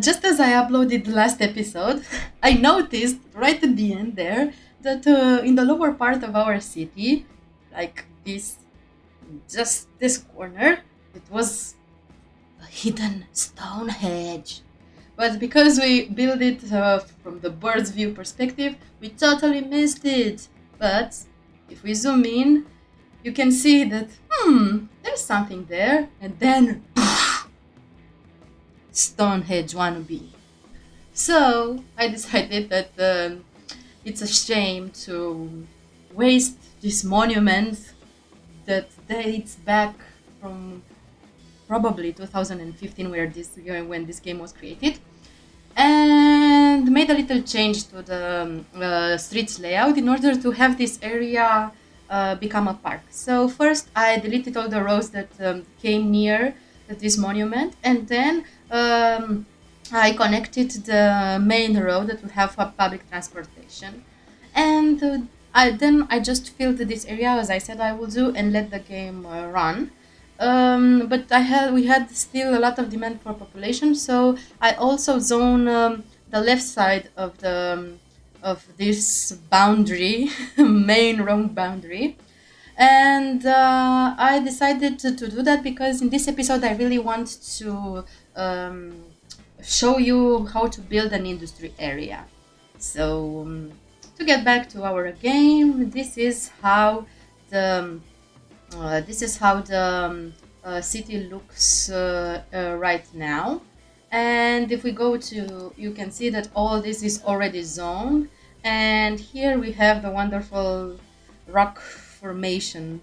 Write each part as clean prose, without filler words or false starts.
Just as I uploaded the last episode, I noticed right at the end there that in the lower part of our city, like this, just this corner, it was a hidden stone hedge. But because we built it from the bird's view perspective, we totally missed it. But if we zoom in, you can see that, there's something there. And then, Stonehenge wannabe. So I decided that it's a shame to waste this monument that dates back from probably 2015, when this game was created, and made a little change to the streets layout in order to have this area become a park. So first I deleted all the roads that came near this monument, and then I connected the main road that will have public transportation, and I just filled this area as I said I will do, and let the game run. But we had still a lot of demand for population, so I also zone the left side of this boundary, main road boundary, and I decided to do that because in this episode I really want to show you how to build an industry area. So to get back to our game, this is how the city looks right now. And if we go to, you can see that all this is already zoned, and here we have the wonderful rock formation.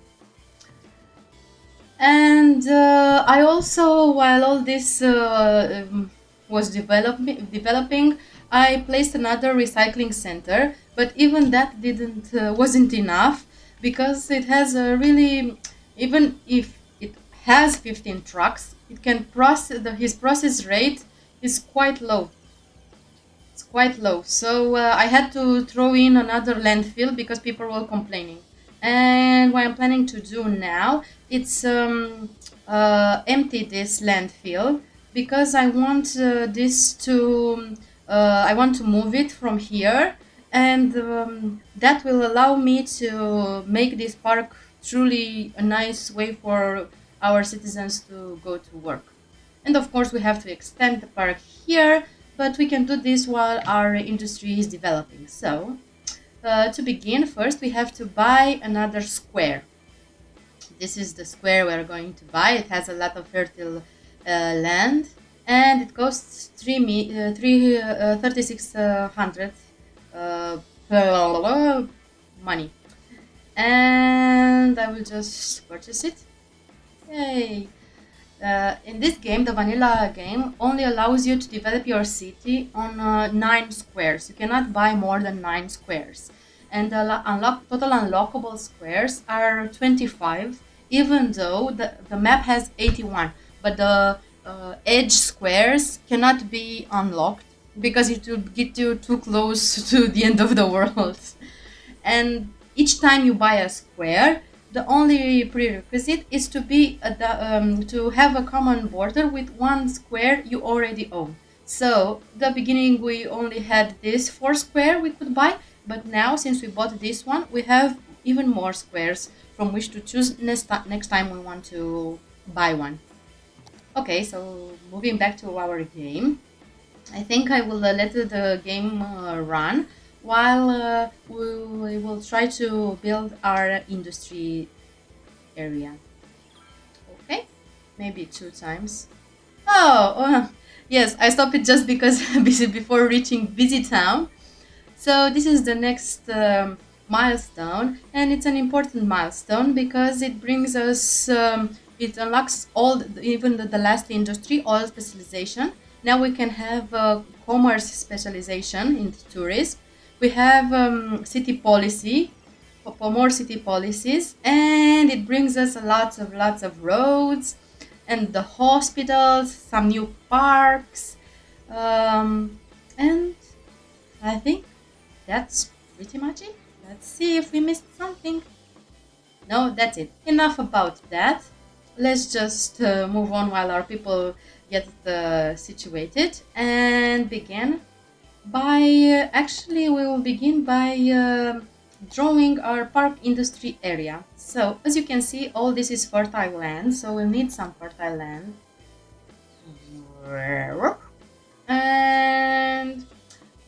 And I also, while all this was developing, I placed another recycling center, but even that didn't wasn't enough, because it has a really, even if it has 15 trucks, it can his process rate is quite low. It's quite low. So I had to throw in another landfill because people were complaining. And what I'm planning to do now, it's empty this landfill, because I want I want to move it from here, and that will allow me to make this park truly a nice way for our citizens to go to work. And of course, we have to extend the park here, but we can do this while our industry is developing. So, to begin, first we have to buy another square. This is the square we're going to buy. It has a lot of fertile land, and it costs 3,600 money. And I will just purchase it. Yay! In this game, the vanilla game only allows you to develop your city on 9 squares. You cannot buy more than 9 squares. And the total unlockable squares are 25, even though the map has 81. But the edge squares cannot be unlocked because it would get you too close to the end of the world. And each time you buy a square, the only prerequisite is to have a common border with one square you already own. So the beginning we only had this 4 square we could buy, but now since we bought this one, we have even more squares from which to choose next time we want to buy one. Okay, so moving back to our game, I think I will let the game run while we will try to build our industry area. Okay, maybe 2 times. Yes, I stopped it just because before reaching Busy Town. So this is the next milestone, and it's an important milestone because it brings us, it unlocks even the last industry, all specialization. Now we can have commerce specialization in tourism. We have city policy, for more city policies, and it brings us lots of roads and the hospitals, some new parks, and I think that's pretty much it. Let's see if we missed something. No, that's it. Enough about that. Let's just move on while our people get it situated and begin by actually we will begin by drawing our park industry area. So as you can see, all this is fertile land, so we'll need some fertile land. And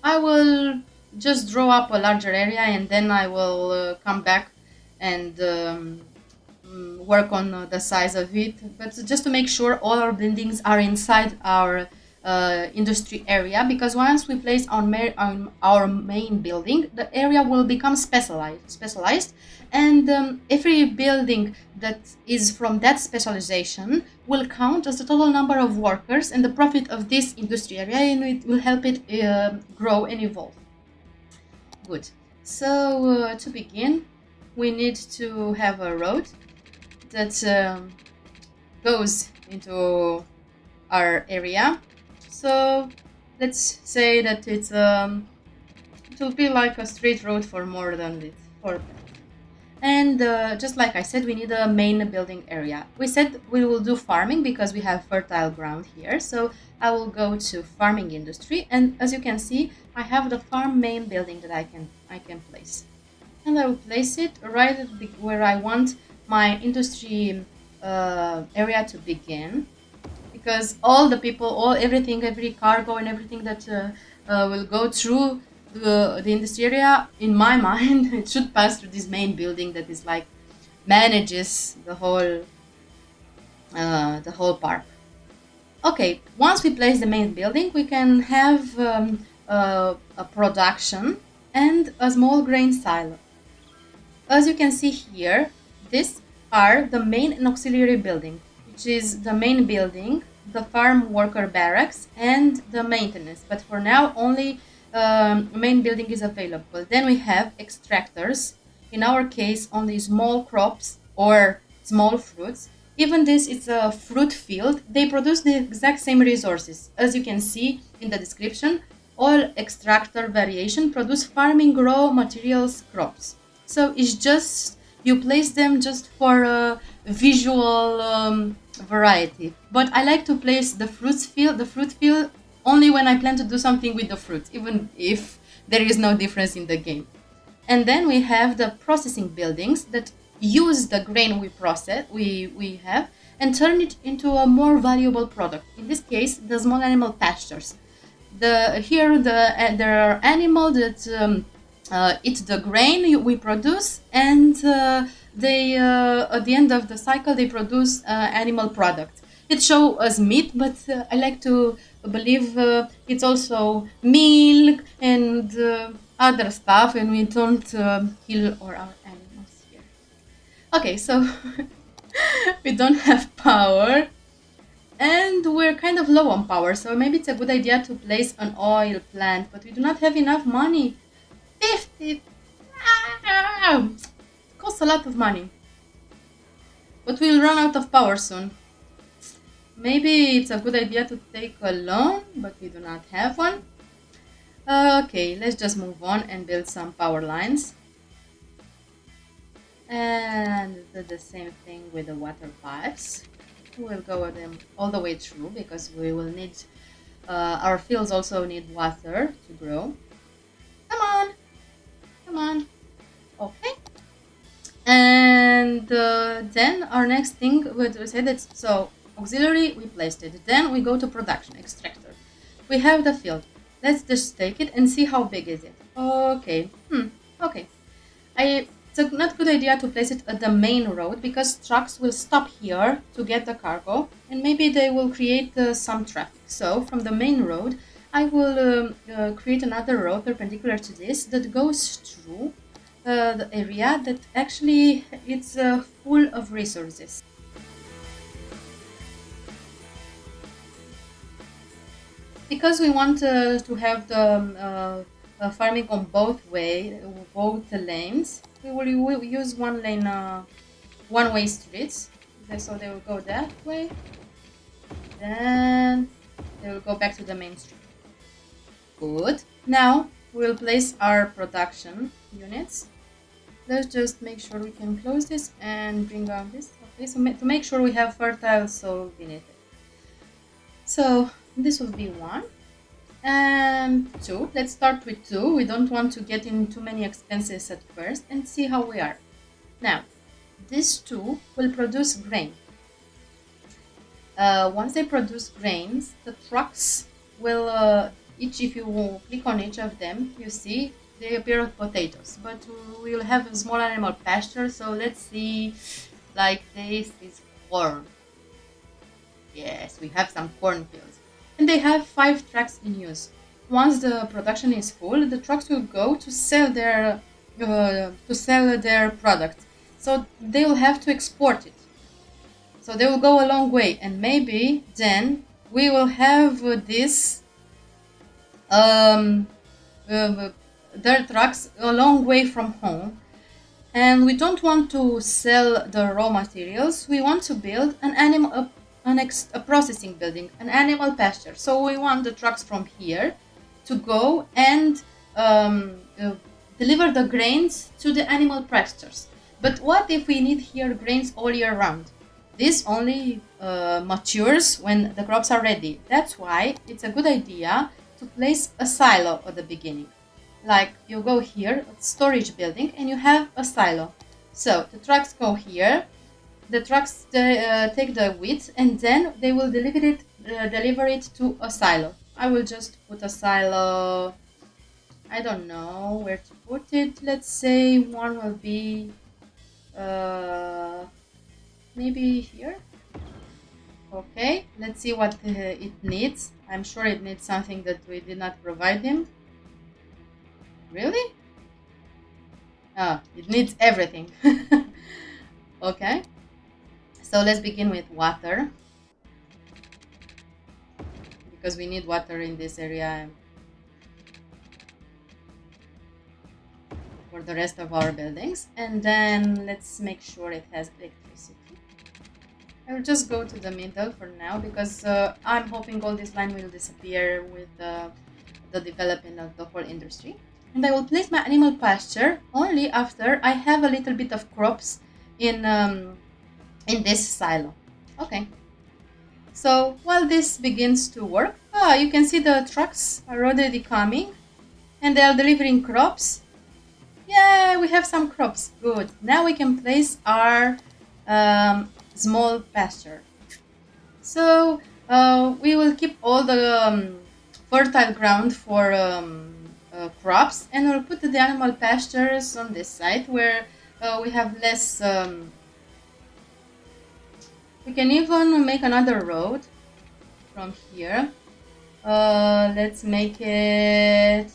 I will just draw up a larger area, and then I will come back and work on the size of it, but just to make sure all our buildings are inside our industry area, because once we place on our main building, the area will become specialized, and every building that is from that specialization will count as the total number of workers and the profit of this industry area, and it will help it grow and evolve. Good. So to begin, we need to have a road that goes into our area. So let's say that it will be like a straight road for more than this. And just like I said, we need a main building area. We said we will do farming because we have fertile ground here. So I will go to farming industry, and as you can see, I have the farm main building that I can place, and I will place it right at where I want my industry area to begin, because all the people, everything, every cargo and everything that will go through the industry area, in my mind, it should pass through this main building that is like manages the whole park. Okay, once we place the main building, we can have a production and a small grain silo. As you can see here, these are the main and auxiliary building, which is the main building, the farm worker barracks, and the maintenance. But for now, only main building is available. Then we have extractors. In our case, only small crops or small fruits. Even this is a fruit field. They produce the exact same resources. As you can see in the description, all extractor variation produce farming raw materials crops. So it's just, you place them just for visual variety. But I like to place the fruit field only when I plan to do something with the fruit, even if there is no difference in the game. And then we have the processing buildings that use the grain we have and turn it into a more valuable product. In this case, the small animal pastures. There are animals that eat the grain we produce, and they at the end of the cycle they produce animal product. It shows as meat, but I like to believe it's also milk and other stuff, and we don't kill our animals here. Okay, so we don't have power, and we're kind of low on power, so maybe it's a good idea to place an oil plant, but we do not have enough money. 50! It costs a lot of money. But we'll run out of power soon. Maybe it's a good idea to take a loan, but we do not have one. Okay, let's just move on and build some power lines. And do the same thing with the water pipes. We'll go with them all the way through because we will need, our fields also need water to grow. Come on. Okay. And then our next thing, we said that, so auxiliary, we placed it. Then we go to production, extractor. We have the field. Let's just take it and see how big is it. Okay. Okay. It's a not good idea to place it at the main road because trucks will stop here to get the cargo, and maybe they will create some traffic. So from the main road, I will create another road perpendicular to this that goes through the area that actually it's full of resources. Because we want to have the farming on both lanes, we will use one lane, one-way streets. Okay, so they will go that way, then they will go back to the main street. Good. Now we'll place our production units. Let's just make sure we can close this and bring down this. Okay, so to make sure we have fertile soil beneath it. So this will be 1 and 2. Let's start with 2. We don't want to get in too many expenses at first and see how we are. Now, these 2 will produce grain. Once they produce grains, the trucks will, if you click on each of them, you see they appear as potatoes, but we will have a small animal pasture. So let's see, like this is corn. Yes, we have some cornfields, and they have 5 trucks in use. Once the production is full, the trucks will go to sell their products. So they will have to export it. So they will go a long way, and maybe then we will have this their trucks a long way from home. And we don't want to sell the raw materials. We want to build a processing building, an animal pasture. So we want the trucks from here to go and deliver the grains to the animal pastures. But what if we need here grains all year round? This only matures when the crops are ready. That's why it's a good idea to place a silo at the beginning. Like you go here, storage building, and you have a silo. So the trucks go here, the trucks take the wheat, and then they will deliver it to a silo. I will just put a silo, I don't know where to put it. Let's say one will be maybe here. Okay, let's see what it needs. I'm sure it needs something that we did not provide him. Really? It needs everything. Okay, so let's begin with water, because we need water in this area for the rest of our buildings. And then let's make sure it has electricity. I will just go to the middle for now, because I'm hoping all this line will disappear with the development of the whole industry. And I will place my animal pasture only after I have a little bit of crops in this silo. Okay. So while this begins to work, you can see the trucks are already coming, and they are delivering crops. Yeah, we have some crops. Good. Now we can place our small pasture. So we will keep all the fertile ground for crops, and we'll put the animal pastures on this side where we have less. We can even make another road from here. Let's make it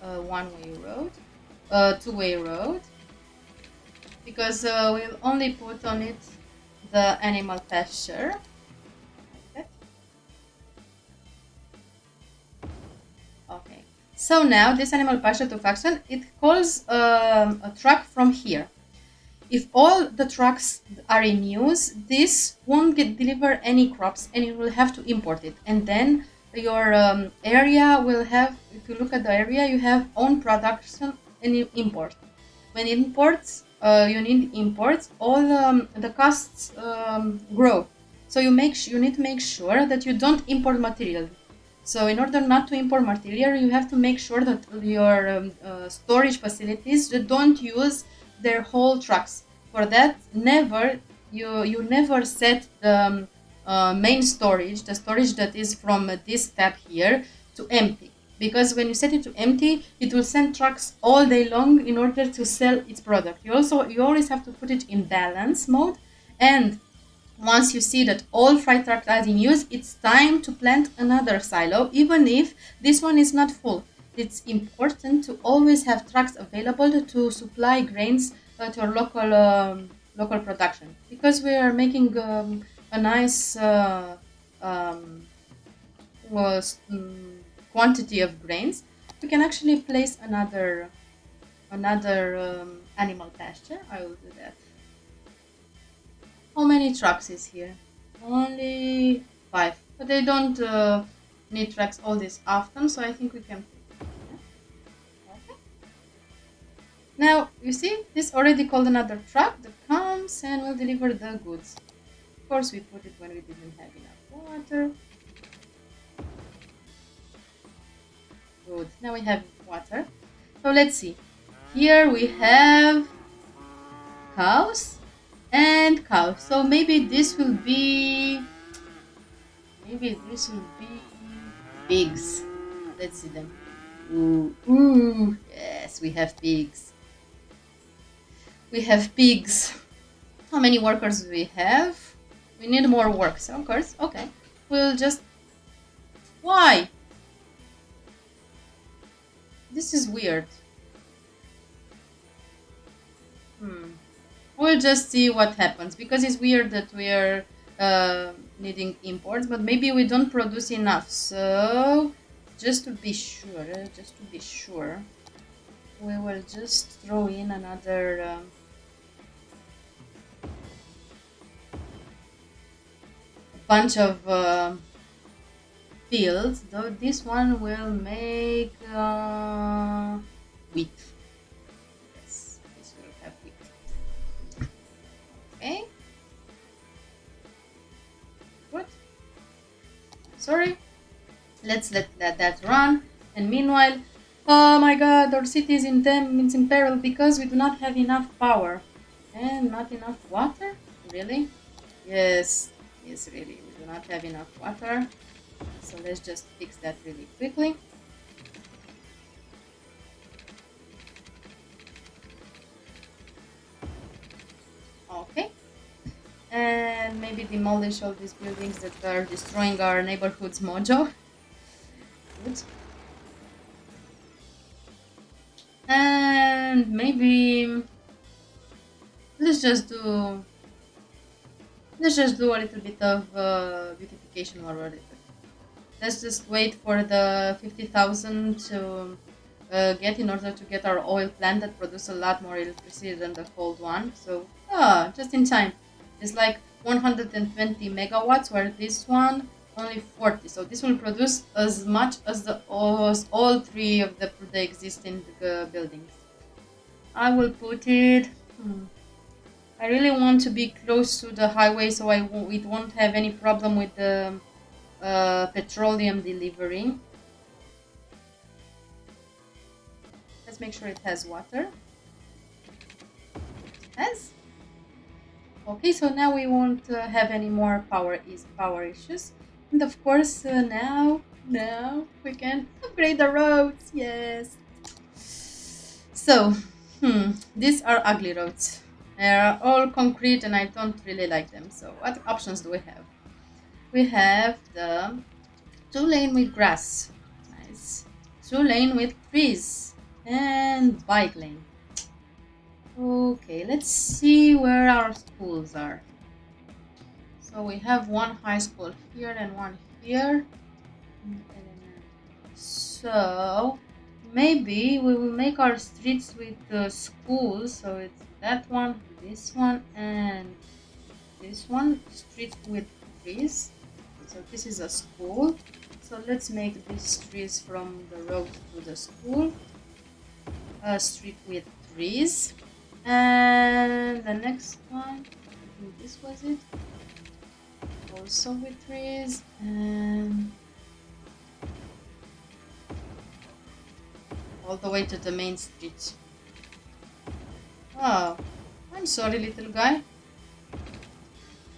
a one-way road, two-way road, because we'll only put on it the animal pasture. Okay, so now this animal pasture to function, it calls a truck from here. If all the trucks are in use, this won't deliver any crops, and you will have to import it. And then your area will have, if you look at the area, you have own production and you import. When imports, you need imports, all the costs grow. So you need to make sure that you don't import material. So in order not to import material, you have to make sure that your storage facilities don't use their whole trucks. For that, you never set the main storage, the storage that is from this tab here, to empty. Because when you set it to empty, it will send trucks all day long in order to sell its product. You always have to put it in balance mode, and once you see that all freight trucks are in use, it's time to plant another silo, even if this one is not full. It's important to always have trucks available to supply grains to your local production, because we are making a nice quantity of grains. We can actually place another animal pasture. I will do that. How many trucks is here? Only 5, but they don't need trucks all this often, so I think we can. Okay. Now you see this already called another truck that comes and will deliver the goods. course, we put it when we didn't have enough water. Good. Now we have water. So let's see. Here we have cows and cows. So maybe this will be pigs. Let's see them. Ooh, yes, we have pigs. We have pigs. How many workers do we have? We need more workers. Okay. We'll just... Why? This is weird. We'll just see what happens, because it's weird that we are needing imports, but maybe we don't produce enough. So just to be sure, we will just throw in another bunch of fields, though this one will make wheat. Yes, this will have wheat. Okay. Good. Sorry. Let's let that run. And meanwhile, oh my god, our city is in peril because we do not have enough power. And not enough water? Really? Yes, really. We do not have enough water. So let's just fix that really quickly. Okay. And maybe demolish all these buildings that are destroying our neighborhood's mojo. Good. And maybe let's just do a little bit of beautification while we're at it. Let's just wait for the 50,000 to get in order to get our oil plant that produces a lot more electricity than the cold one. So, just in time. It's like 120 megawatts, where this one only 40. So this will produce as much as all three of the existing buildings. I will put it... I really want to be close to the highway, so it won't have any problem with the petroleum delivering. Let's make sure it has water. It has. Okay, so now we won't have any more power issues, and of course now we can upgrade the roads. Yes. So these are ugly roads. They are all concrete and I don't really like them. So what options do we have? We have the 2-lane with grass. Nice. 2-lane with trees. And bike lane. Okay, let's see where our schools are. So we have one high school here and one here. So maybe we will make our streets with the schools. So it's that one, this one, and this one. Street with trees. So this is a school. So let's make these trees from the road to the school. A street with trees. And the next one, I think this was it. Also with trees. And all the way to the main street. Oh, I'm sorry, little guy.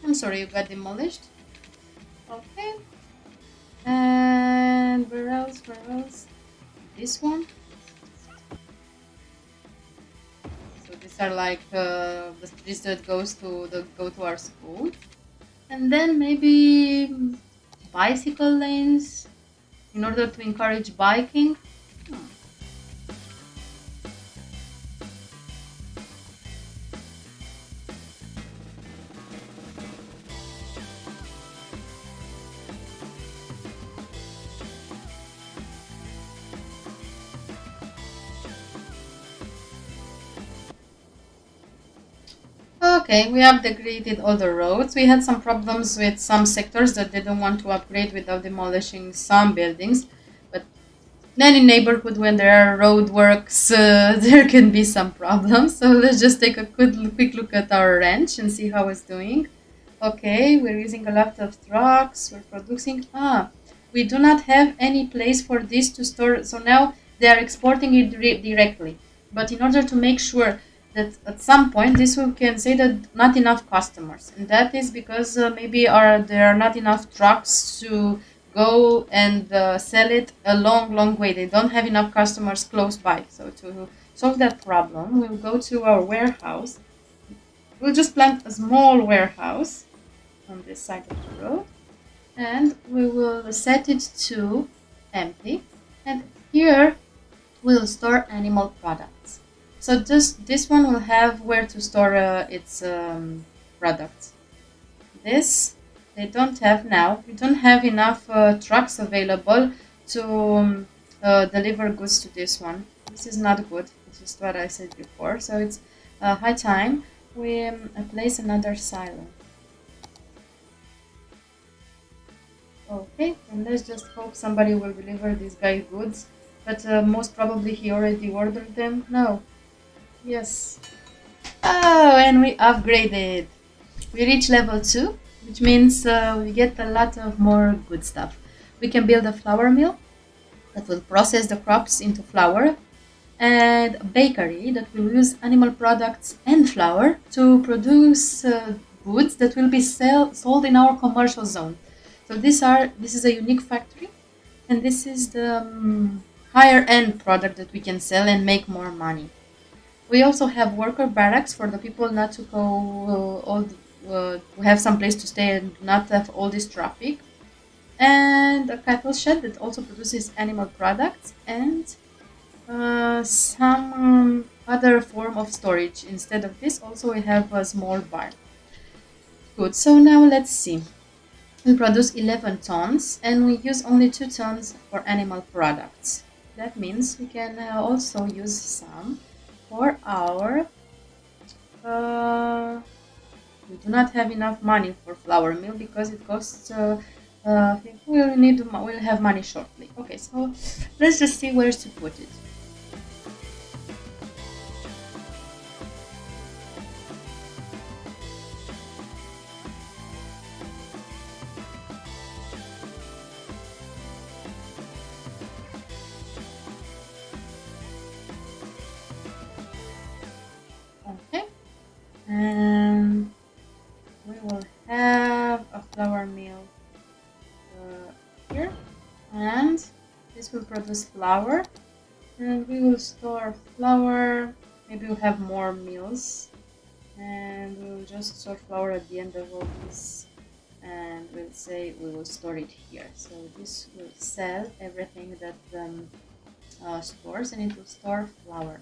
I'm sorry you got demolished. Okay. And where else? This one. So these are like the streets that go to our school. And then maybe bicycle lanes in order to encourage biking. Okay, we upgraded all the roads. We had some problems with some sectors that didn't want to upgrade without demolishing some buildings. But in any neighborhood, when there are road works, there can be some problems. So let's just take a quick look at our ranch and see how it's doing. Okay, we're using a lot of trucks. We're producing. We do not have any place for this to store. So now they are exporting it directly. But in order to make sure that at some point this we can say that not enough customers, and that is because maybe there are not enough trucks to go and sell it a long way. They don't have enough customers close by. So to solve that problem, we'll go to our warehouse. We'll just plant a small warehouse on this side of the road, and we will set it to empty, and here we'll store animal products. So just this one will have where to store its products. This they don't have now. We don't have enough trucks available to deliver goods to this one. This is not good. This is what I said before. So it's high time we place another silo. Okay, and let's just hope somebody will deliver this guy goods. But most probably he already ordered them. No. Yes. Oh, and we upgraded. We reached level 2, which means we get a lot of more good stuff. We can build a flour mill that will process the crops into flour, and a bakery that will use animal products and flour to produce goods that will be sold in our commercial zone. So this is a unique factory, and this is the higher end product that we can sell and make more money. We also have worker barracks for the people not to go to have some place to stay and not have all this traffic, and a cattle shed that also produces animal products, and some other form of storage. Instead of this, also we have a small barn. Good. So now let's see. We produce 11 tons and we use only 2 tons for animal products. That means we can also use some for our... we do not have enough money for flour mill because it costs... we'll have money shortly. Okay, so let's just see where to put it. Okay, and we will have a flour mill here, and this will produce flour, and we will store flour. Maybe we'll have more mills, and we'll just store flour at the end of all this, and we'll say we will store it here. So this will sell everything that stores, and it will store flour.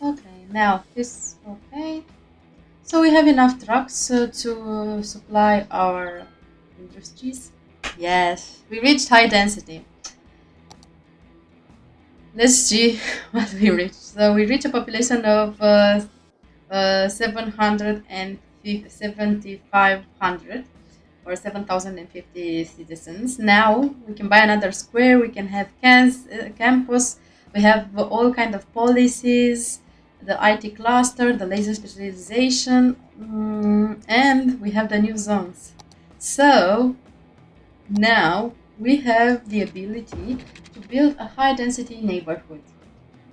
Okay, now this, okay. So we have enough trucks to supply our industries. Yes, we reached high density. Let's see what we reached. So we reached a population of 7,500 or 7,050 citizens. Now we can buy another square. We can have campus. We have all kind of policies, the IT cluster, the laser specialization, and we have the new zones. So now we have the ability to build a high density neighborhood.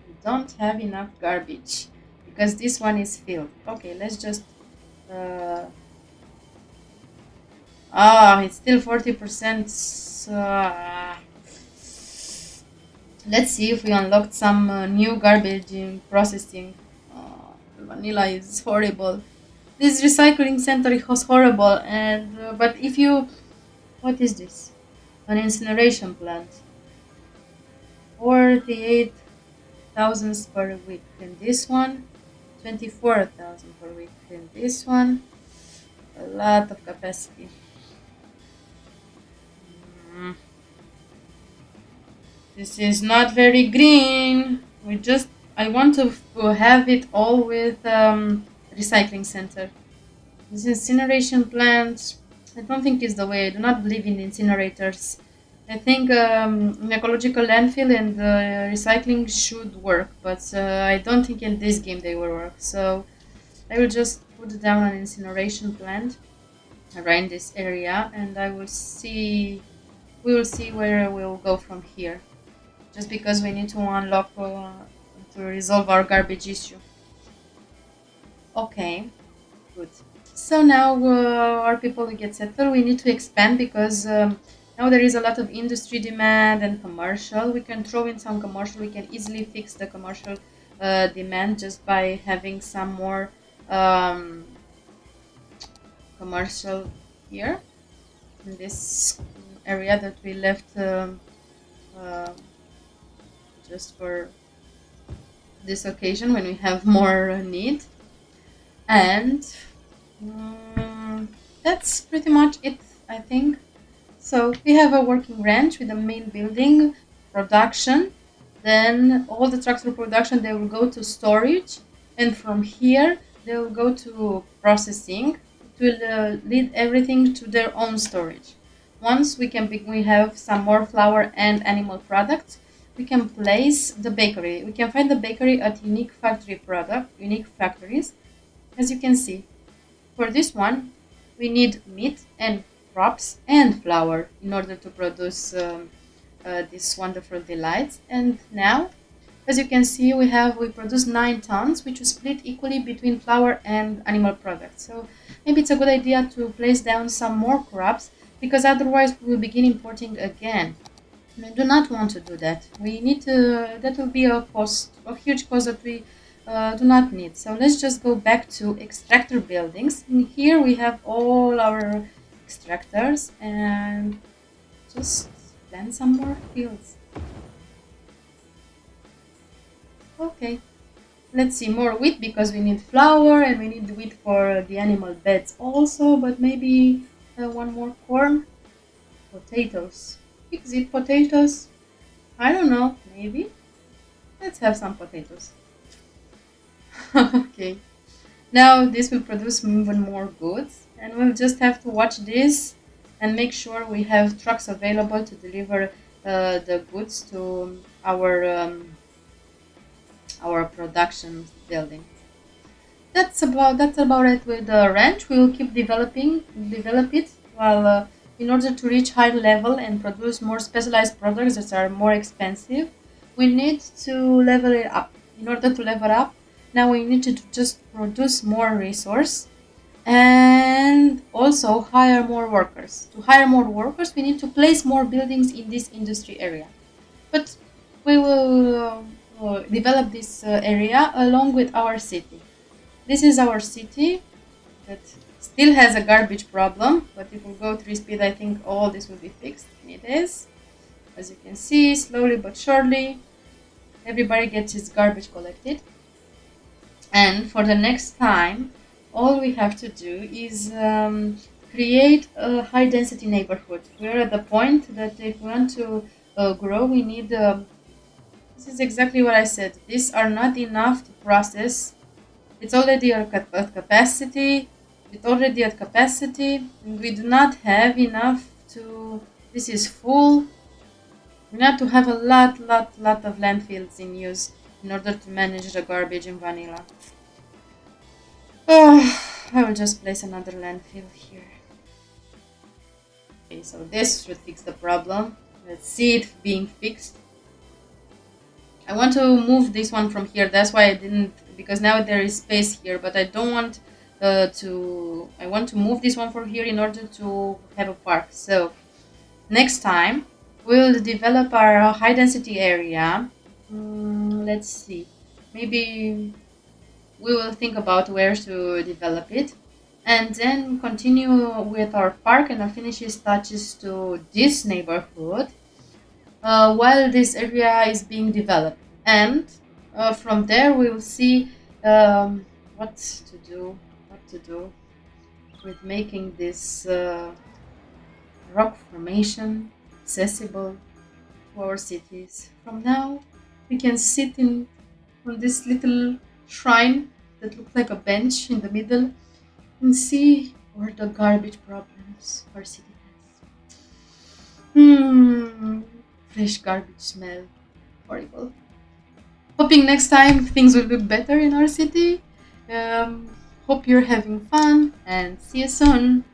We don't have enough garbage because this one is filled. Okay, let's just it's still 40%. Let's see if we unlocked some new garbage in processing. Vanilla is horrible. This recycling center is horrible, and but if you, what is this? An incineration plant. 48,000 per week. In this one, 24,000 per week. In this one, a lot of capacity. This is not very green. I want to have it all with recycling center. This incineration plant, I don't think is the way. I do not believe in incinerators. I think an ecological landfill and recycling should work, but I don't think in this game they will work. So I will just put down an incineration plant. around this area, and we will see where we'll go from here. Just because we need to unlock to resolve our garbage issue. Okay, good. So now our people will get settled. We need to expand because now there is a lot of industry demand and commercial. We can throw in some commercial. We can easily fix the commercial demand just by having some more um, commercial here in this area that we left uh, just for this occasion when we have more need. And that's pretty much it, I think. So we have a working ranch with the main building, production. Then all the trucks for production, they will go to storage, and from here they will go to processing. It will lead everything to their own storage. Once we have some more flour and animal products, we can place the bakery. We can find the bakery at unique factories, as you can see. For this one, we need meat and crops and flour in order to produce these wonderful delights. And now, as you can see, we produce 9 tons, which is split equally between flour and animal products. So maybe it's a good idea to place down some more crops, because otherwise we will begin importing again. And I do not want to do that. We need to. That will be a huge cost that we do not need. So let's just go back to extractor buildings. And here we have all our extractors, and just plant some more fields. Okay, let's see, more wheat because we need flour and we need wheat for the animal beds also, but maybe one more corn. Potatoes. Exit potatoes. I don't know, maybe. Let's have some potatoes. Okay. Now this will produce even more goods, and we'll just have to watch this and make sure we have trucks available to deliver the goods to our production building. That's about it with the ranch. We will keep develop it while in order to reach higher level and produce more specialized products that are more expensive, we need to level it up. In order to level up, now we need to just produce more resource and also hire more workers. To hire more workers, we need to place more buildings in this industry area. But we will develop this area along with our city. This is our city that still has a garbage problem, but if we go 3 speed, I think all this will be fixed. And it is. As you can see, slowly but surely, everybody gets his garbage collected. And for the next time, all we have to do is create a high density neighborhood. We're at the point that if we want to grow, we need. This is exactly what I said. These are not enough to process. It's already at capacity. And we do not have enough to. This is full. We need to have a lot of landfills in use in order to manage the garbage in vanilla. I will just place another landfill here. Okay, so this should fix the problem. Let's see it being fixed. I want to move this one from here. That's why I didn't, because now there is space here, but I don't want I want to move this one from here in order to have a park. So next time we'll develop our high density area. Let's see. Maybe we will think about where to develop it, and then continue with our park and our finishes touches to this neighborhood while this area is being developed. And from there we will see what to do with making this rock formation accessible to our cities. From now, we can sit on this little shrine that looks like a bench in the middle and see where the garbage problems our city has. Fresh garbage smell. Horrible. Hoping next time things will look better in our city. Hope you're having fun and see you soon.